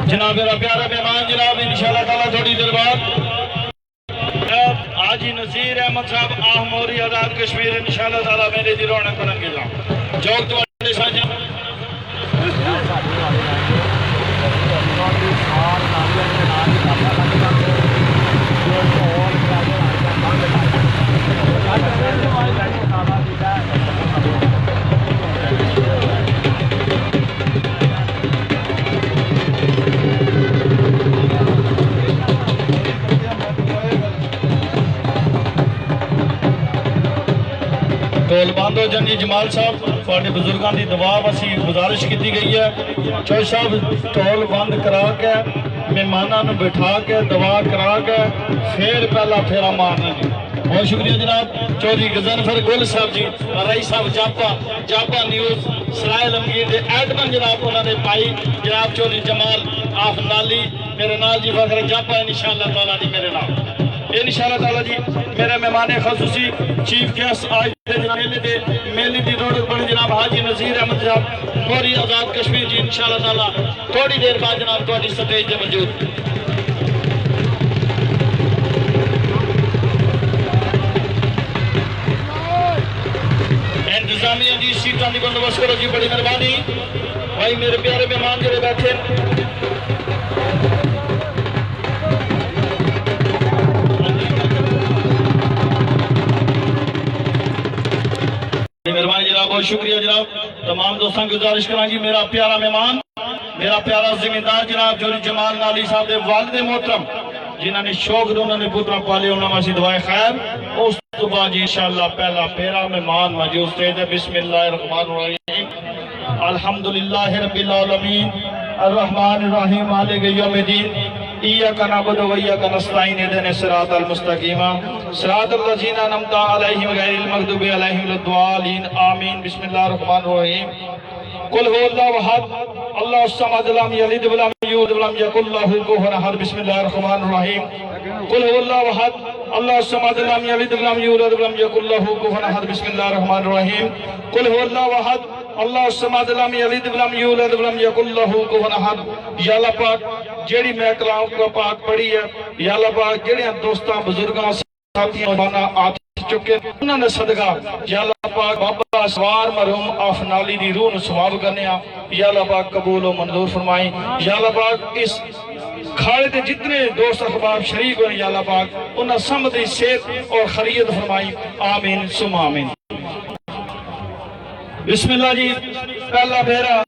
جناب میرا پیارا مہمان جناب انشاءاللہ تعالیٰ تھوڑی دیر بعد حاجی نذیر احمد صاحب آہموری آزاد کشمیر انشاءاللہ تعالیٰ میرے دی رونق کرن گے جاؤں چوک تو اٹھے ساجن ٹول باندھو جنگی جمال صاحب تھوڑے بزرگاں دی دعا وسی گزارش کی گئی ہے چوہی صاحب ٹول بند کرا کے مہماناں نو بٹھا کے دعا کرا کے پھر پہلا پھیرا مارنا جی بہت شکریہ جناب چودھری غضنفر گل صاحب جی رئیس صاحب جاپا نیوز سرائے عالمگیر دے ایڈمن جناب انہوں نے پائی جناب چودھری جمال آف نالی میرے نال جی فخر جاپا انشاءاللہ تعالیٰ جی میرے نال انشاءاللہ تعالیٰ جی میرے مہمان خصوصی چیف گیسٹ آج میلی دی روڈ بڑی جناب حاجی نذیر احمد صاحب موری آزاد کشمیر جی انشاءاللہ تعالیٰ تھوڑی دیر بعد جناب تھوڑی سٹیج دے موجود انتظامیہ جی سیٹاں دی بندوبست کرو جی بڑی مہربانی بھائی میرے پیارے مہمان جڑے بیٹھے مہربانی جناب بہت شکریہ جناب تمام دوستان کی گزارش کرنا جی میرا پیارا مہمان میرا پیارا زمیندار جناب چودھری جمال نالی صاحب دے والد محترم جنہوں نے شوق دے انہوں نے پترا پالے انہوں نے دعائے خیر اس تو بعد جی انشاءاللہ پہلا پیرا مہمان موجود تھے بسم اللہ الرحمن الرحیم الحمدللہ رب العالمین الرحمن الرحیم مالک یوم الدین ایاک نعبد و ایاک نستعین اهدنا الصراط المستقیم صراط الذین انعمت علیہم غیر المغضوب علیہم ولا الضالین آمین بسم اللہ الرحمن الرحیم قل هو اللہ احد اللہ الصمد لم یلد ولم یولد ولم یکن له کفوا احد بسم اللہ الرحمن الرحیم قل هو اللہ احد اللہ الصمد لم یلد ولم یولد ولم یکن له کفوا احد بسم اللہ الرحمن الرحیم قل هو اللہ احد اللہ الصمد لم یلد ولم یولد ولم یکن له کفوا احد یا اللہ پاک جیڑی میں کلام کو پاک پڑھی ہے یا اللہ پاک جیڑی دوستاں بزرگاں ساتھیاں بانا آ چکے انہوں نے صدقہ یا اللہ پاک بابا سوار مرحوم آف نالی دی روح سواب کرنے یا اللہ پاک قبول و منظور فرمائیں یا اللہ پاک اس کھاڑے دے جتنے دوست احباب شریک ہوئے یا اللہ پاک انہاں سمدھی صحت اور خیریت فرمائیں آمین ثم آمین بسم اللہ جی پہلا پھیرا